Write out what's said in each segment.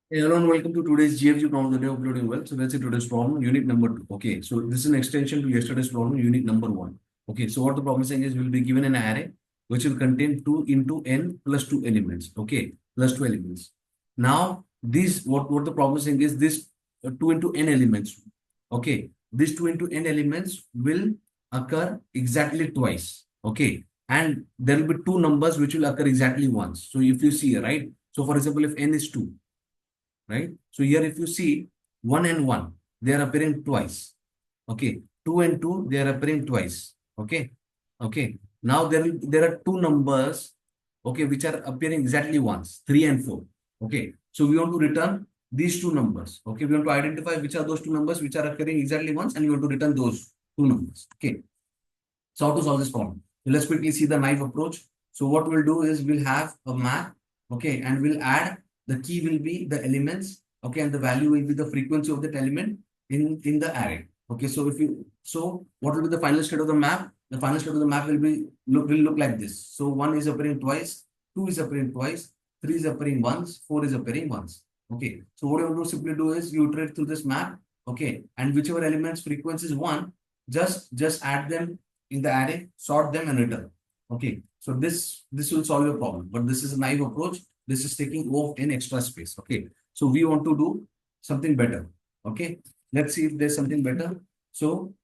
Hey, hello and welcome to today's GFG problem that you're uploading well. So let's say today's problem, unit number 2. Okay, so this is an extension to yesterday's problem, unit number 1. Okay, so what the problem is saying is we'll be given an array which will contain 2 into n plus 2 elements. Okay, plus 2 elements. Now, what the problem is saying is this 2 into n elements. Okay, these 2 into n elements will occur exactly twice. Okay, and there will be two numbers which will occur exactly once. So if you see, right? So for example, if n is 2, right? So here if you see 1 and 1, they are appearing twice. Okay. 2 and 2, they are appearing twice. Okay. Okay. Now there are two numbers, okay, which are appearing exactly once, 3 and 4. Okay. So we want to return these two numbers. Okay. We want to identify which are those two numbers which are occurring exactly once, and we want to return those two numbers. Okay. So how to solve this problem? So let's quickly see the knife approach. So what we'll do is we'll have a map, okay, and we'll add the key will be the elements, okay, and the value will be the frequency of that element in the array. Okay, so what will be the final state of the map? The final state of the map will look like this. So 1 is appearing twice, 2 is appearing twice, 3 is appearing once, 4 is appearing once. Okay, so what you want to simply do is you iterate through this map, okay, and whichever elements frequency is 1, just add them in the array, sort them and return. Okay, so this will solve your problem, but this is a naive approach. This is taking O of n extra space. Okay, so we want to do something better. Okay, let's see if there's something better. So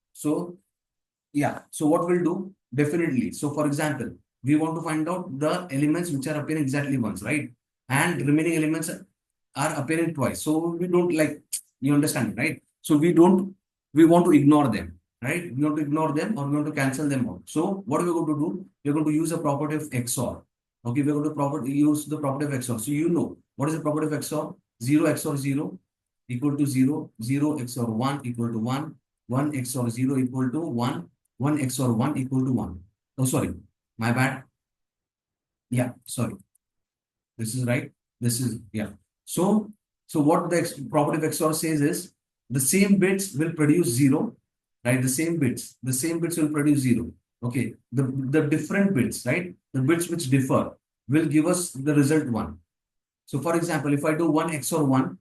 yeah, so what we'll do definitely. So for example, we want to find out the elements which are appearing exactly once, right? And remaining elements are appearing twice. So we don't like, you understand, right? So we want to ignore them, right? We want to ignore them or we want to cancel them out. So what are we going to do? We're going to use a property of XOR. Okay, we're going to use the property of XOR. So you know what is the property of XOR? 0 XOR 0 equal to 0, 0 XOR 1 equal to 1, 1 XOR 0 equal to 1, 1 XOR 1 equal to 1. Oh, sorry, my bad. Yeah, sorry. This is right. This is, yeah. So what the property of XOR says is the same bits will produce 0, right? The same bits will produce 0. Okay. The different bits, right? The bits which differ will give us the result 1. So for example, if I do 1 XOR 1,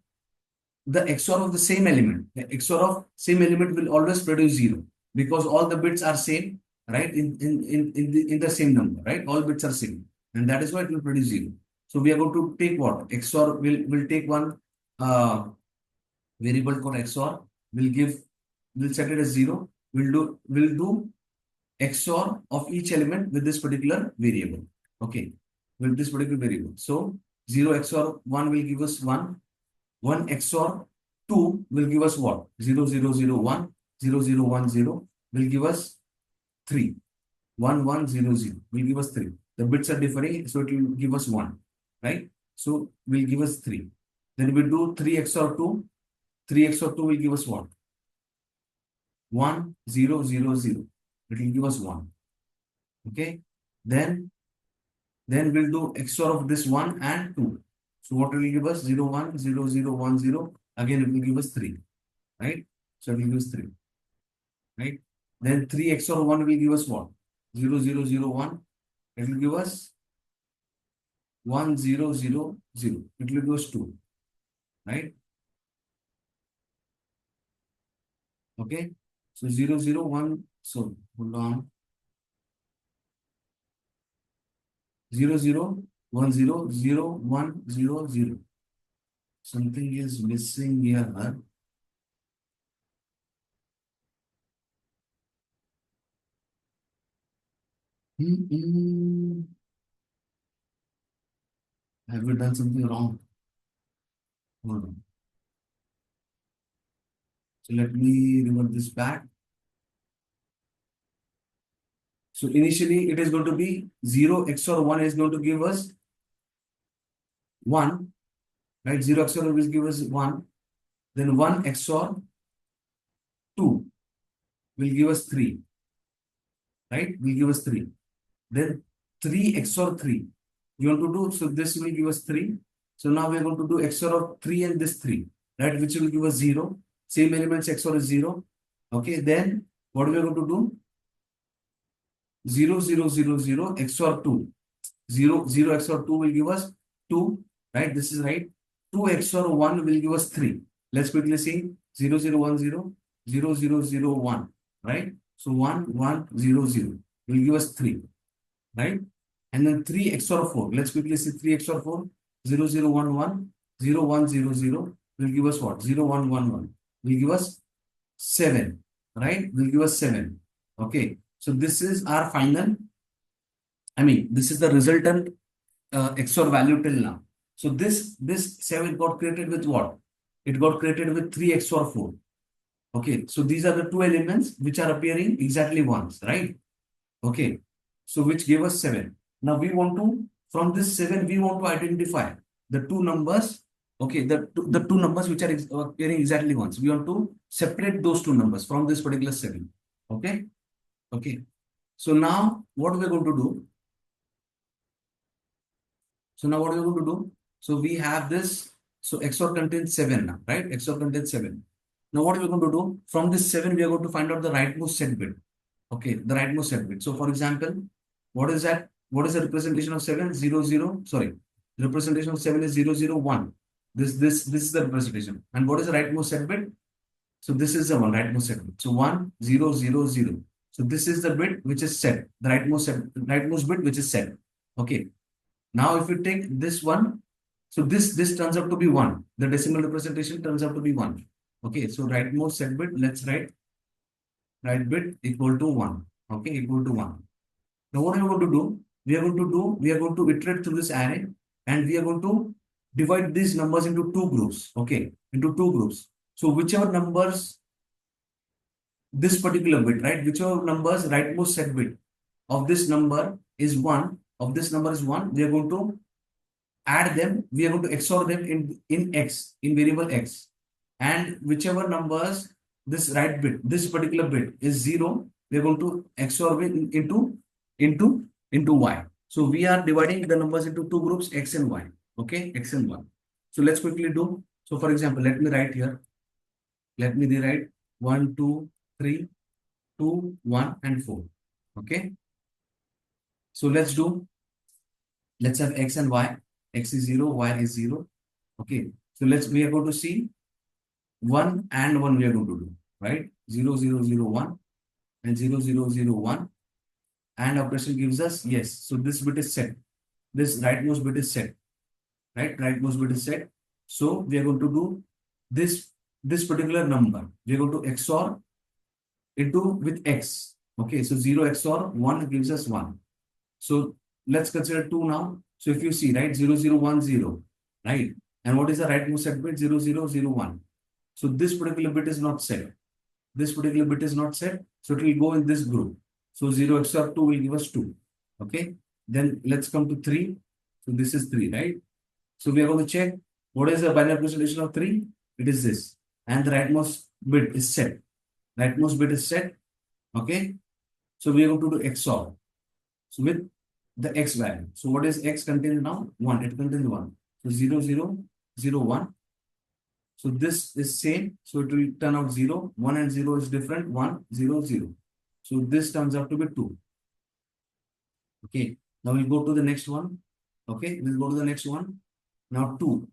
the XOR of the same element, the XOR of same element will always produce 0 because all the bits are same, right? In the same number, right? All bits are same. And that is why it will produce 0. So we are going to take what? XOR will take one variable called XOR, we'll set it as 0. We'll do XOR of each element with this particular variable. Okay, with this particular variable. So 0 XOR 1 will give us 1. 1 XOR 2 will give us what? 0, 0, 0, 1, 0, 0, 1, 0 will give us 3. 1, 1, 0, 0 will give us 3. The bits are differing, so it will give us 1, right? So will give us 3. Then we do 3 XOR 2. 3 XOR 2 will give us what? 1, 0, 0, 0. It will give us 1. Okay. Then we'll do XOR of this 1 and 2. So what will give us? 0, 1, 0, 0, 1, 0. Again, it will give us 3. Right? So it will give us 3. Right? Then 3 XOR 1 will give us what? 0, 0, 0, 1. It will give us 1, 0, 0, 0. It will give us 2. Right? Okay. So 0, 0, 1. So hold on. 0, 0, 1, 0, 0, 1, 0, 0. Something is missing here. Have we done something wrong? Hold on. So let me revert this back. So initially it is going to be 0 XOR 1 is going to give us 1, right? 0 XOR will give us 1. Then 1 XOR 2 will give us 3, right? Will give us 3. Then 3 XOR 3. You want to do, so this will give us 3. So now we are going to do XOR of 3 and this 3, right? Which will give us 0. Same elements XOR is 0. Okay, then what we are going to do? 0, 0, 0, 0 XOR 2. 0, 0 XOR 2 will give us 2, right? This is right. 2 XOR 1 will give us 3. Let's quickly see 0, 0, 1, 0, 0, 0, 0, 1, right? So 1, 1, 0, 0 will give us 3, right? And then 3 XOR 4. Let's quickly see 3 XOR 4, 0, 0, 1, 1, 0, 1, 0, 0 will give us what? 0, 1, 1, 1 will give us 7, right? Will give us 7. Okay. So this is our final, this is the resultant XOR value till now. So this 7 got created with what? It got created with 3 XOR 4. Okay, so these are the two elements which are appearing exactly once, right? Okay, so which gave us 7. Now we want to, from this 7, we want to identify the two numbers. Okay, the two numbers which are appearing exactly once. We want to separate those two numbers from this particular 7. Okay, okay. So now what we're going to do? So now what are we going to do? So we have this. So XOR contains 7 now, right? XOR contains 7. Now what are we going to do? From this 7, we are going to find out the rightmost set bit. Okay, the rightmost set bit. So for example, what is that? What is the representation of 7? 0, 0. Sorry. The representation of 7 is 0, 0, 1. This is the representation. And what is the rightmost set bit? So this is the one, rightmost set bit. So 1, 0, 0, 0. So this is the bit which is set. The rightmost bit which is set. Okay. Now, if you take this one, so this turns out to be 1. The decimal representation turns out to be 1. Okay, so rightmost set bit, let's write right bit equal to 1. Okay, equal to 1. Now, what are we going to do? We are going to iterate through this array and we are going to divide these numbers into two groups. Okay, into two groups. So, whichever numbers, this particular bit, right? Whichever numbers rightmost set bit of this number is 1, we are going to add them, we are going to XOR them in X, in variable X. And whichever numbers this right bit, this particular bit is 0, we are going to XOR it into Y. So we are dividing the numbers into two groups, X and Y. Okay, X and Y. So let's quickly do. So for example, let me write here. Let me rewrite 1, 2, 3, 2, 1, and 4. Okay. So let's do. Let's have X and Y. X is 0, Y is 0. Okay. So we are going to see 1 and 1 we are going to do, right? 0, 0, 0, 1 and 0, 0, 0, 1. And operation gives us yes. So this bit is set. This rightmost bit is set. Right? Rightmost bit is set. So we are going to do this particular number. We are going to XOR into with X. Okay. So 0 XOR 1 gives us 1. So let's consider 2 now. So if you see, right, 0, 0, 1, 0, right? And what is the rightmost set bit? 0, 0, 0, 1. So this particular bit is not set. This particular bit is not set. So it will go in this group. So 0 XOR 2 will give us 2. Okay. Then let's come to 3. So this is 3, right? So we are going to check what is the binary representation of 3. It is this. And the rightmost bit is set. Rightmost bit is set. Okay. So we are going to do XOR. So with the X value. So what is X contained now? 1. It contains 1. So 0, 0, 0, 1. So this is same. So it will turn out 0. 1 and 0 is different. 1, 0, 0. So this turns out to be 2. Okay. Now we go to the next one. Okay. We'll go to the next one. Now 2.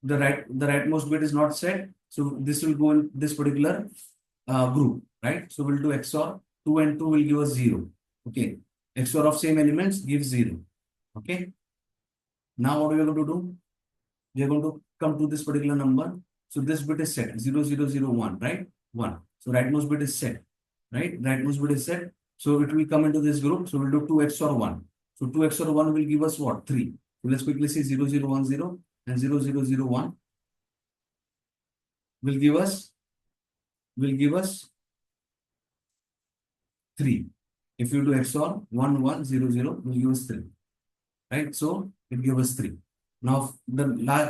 The rightmost bit is not set. So this will go in this particular group. Right. So we'll do XOR. 2 and 2 will give us 0. Okay. XOR of same elements gives 0. Okay. Now what we are going to do? We are going to come to this particular number. So this bit is set. 0, 0, 0, 1. Right? 1. So rightmost bit is set. Right? Rightmost bit is set. So it will come into this group. So we'll do 2 XOR 1. So 2 XOR 1 will give us what? 3. So let's quickly see 0, 0, 1, 0 and 0, 0, 0, 1 will give us 3. If you do XOR 1, 1, 0, 0 will give us 3. Right? So it gives us 3. Now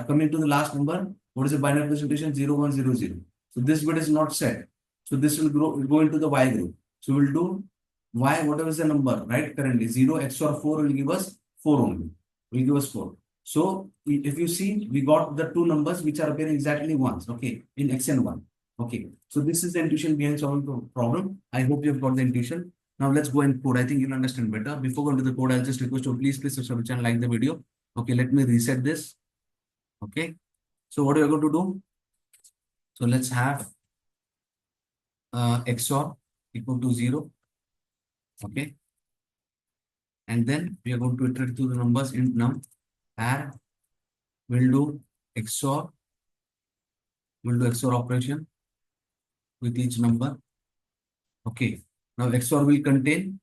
coming to the last number, what is the binary representation? 0, 1, 0, 0. So this bit is not set. So this will go into the Y group. So we'll do Y, whatever is the number, right? Currently 0 XOR 4 will give us 4 only. Will give us 4. So if you see, we got the two numbers which are appearing exactly once, okay, in X and 1. Okay. So this is the intuition behind solving the problem. I hope you've got the intuition. Now let's go and code. I think you'll understand better. Before going to the code, I'll just request you please subscribe to the channel, like the video. Okay, let me reset this. Okay. So what are we going to do? So let's have XOR equal to 0. Okay. And then we are going to iterate through the numbers in num. Add, we'll do XOR, we'll do XOR operation with each number. Okay. Now XOR will contain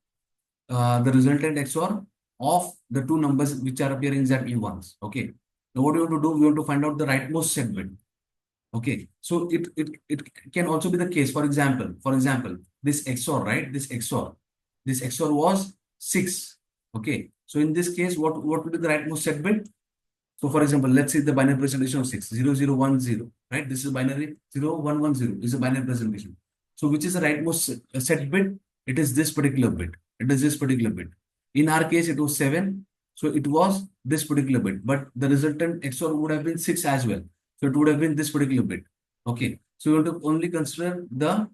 the resultant XOR of the two numbers which are appearing exactly once. Okay. Now what we want to do? We want to find out the rightmost set bit. Okay. So it can also be the case. For example, this XOR, right? This XOR was 6. Okay. So in this case, what would be the rightmost set bit? So for example, let's say the binary presentation of 6, 0, 0, 1, 0, right? This is binary 0, 1, 1, 0 is a binary presentation. So which is the rightmost set bit? It is this particular bit. It is this particular bit. In our case, it was 7. So it was this particular bit, but the resultant XOR would have been 6 as well. So it would have been this particular bit. Okay. So we want to only consider the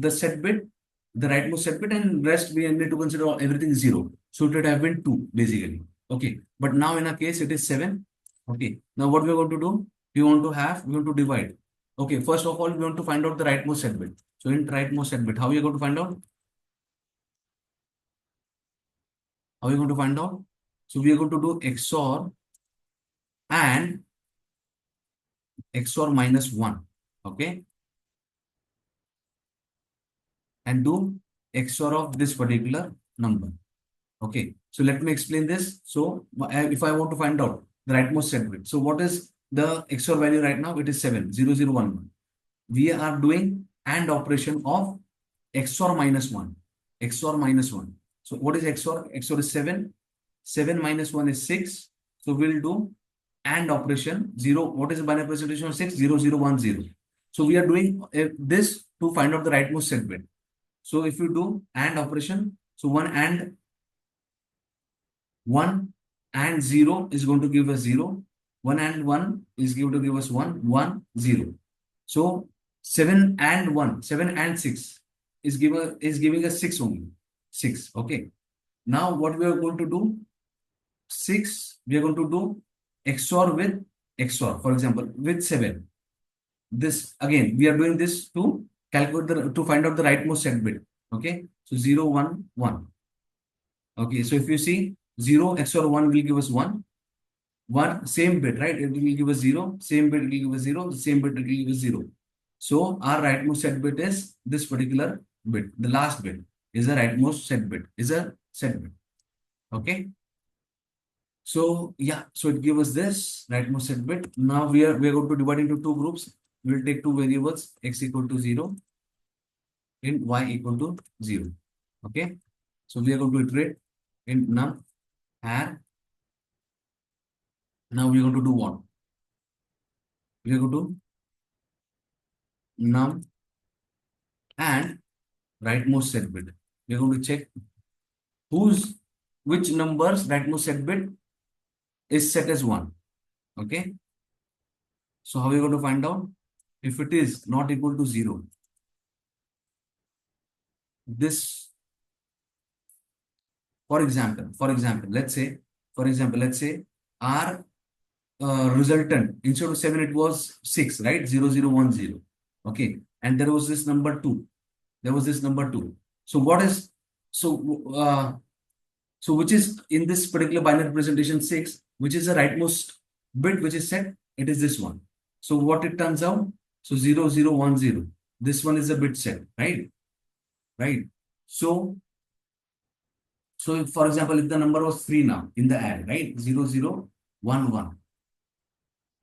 set bit, the rightmost set bit, and rest we need to consider everything 0. So it would have been 2 basically. Okay, but now in our case it is 7. Okay, now what we are going to do? We want to divide. Okay, first of all, we want to find out the rightmost set bit. So in rightmost set bit, how are you going to find out? How are you going to find out? So we are going to do XOR and XOR minus 1. Okay, and do XOR of this particular number. Okay, so let me explain this. So if I want to find out the rightmost set bit, so what is the XOR value right now? It is 7, 0, 0, 1, 1. We are doing AND operation of XOR minus 1. XOR minus 1. So what is XOR? XOR is 7. 7 minus 1 is 6. So we'll do AND operation 0. What is the binary representation of 6? 0, 0, 1, 0. So we are doing this to find out the rightmost set bit. So if you do AND operation, so 1 and 0 is going to give us 0. 1 and 1 is going to give us 1, 1, 0. So 7 and 1, 7 and 6 is giving us 6 only. 6. Okay. Now what we are going to do? 6, we are going to do XOR with XOR. For example, with 7. This again, we are doing this to calculate to find out the rightmost set bit. Okay. So 0, 1, 1. Okay. So if you see 0 XOR 1 will give us 1. 1 same bit, right? It will give us 0. Same bit will give us 0. Same bit will give us 0. So our rightmost set bit is this particular bit. The last bit is a rightmost set bit. Is a set bit. Okay. So yeah, so it gives us this rightmost set bit. Now we are going to divide into two groups. We will take two variables, x equal to 0 and y equal to 0. Okay. So we are going to iterate in num add. Now we are going to do what? We are going to num and rightmost set bit. We are going to check which numbers rightmost set bit is set as 1. Okay. So how are we going to find out? If it is not equal to 0, this, for example, let's say our resultant, instead of 7, it was 6, right? 0, 0, 1, 0. Okay. And there was this number 2. So what is, so which is in this particular binary representation 6, which is the rightmost bit which is set? It is this one. So what it turns out? So 0, 0, 1, 0. This one is a bit set, right? Right. So for example, if the number was 3 now in the add, right? 0, 0, 1, 1.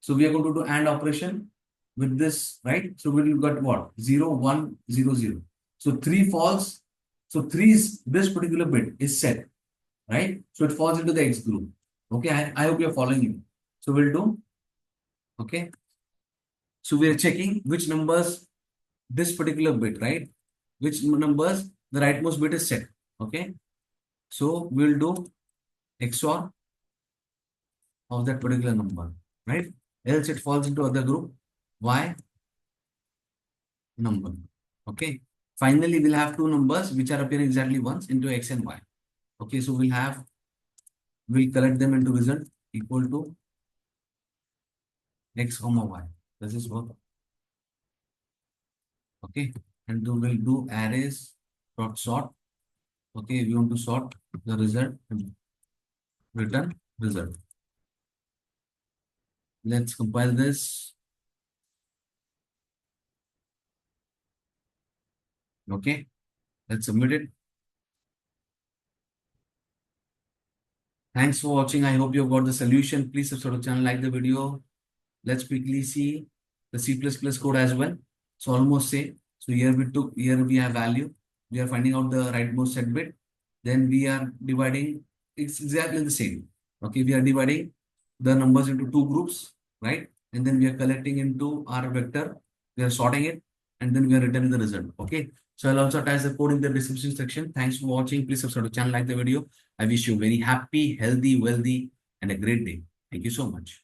So we are going to do AND operation with this, right? So we will get what? 0, 1, 0, 0. So 3 falls. So 3 is this particular bit is set, right? So it falls into the X group. Okay, I hope you are following me. So we'll do, okay. So we are checking which numbers this particular bit, right? Which numbers the rightmost bit is set. Okay. So we'll do XOR of that particular number, right? Else it falls into other group, Y number. Okay. Finally, we'll have two numbers which are appearing exactly once into X and Y. Okay. So we'll collect them into result equal to X comma Y. This is work. Okay. And we'll do arrays dot sort. Okay. We want to sort the result and return result. Let's compile this. Okay. Let's submit it. Thanks for watching. I hope you've got the solution. Please subscribe to the channel, like the video. Let's quickly see the C++ code as well. So almost same. So here we have value. We are finding out the rightmost set bit. Then we are dividing. It's exactly the same. Okay, we are dividing the numbers into two groups, right? And then we are collecting into our vector. We are sorting it, and then we are returning the result. Okay. So I'll also attach the code in the description section. Thanks for watching. Please subscribe to the channel, like the video. I wish you a very happy, healthy, wealthy, and a great day. Thank you so much.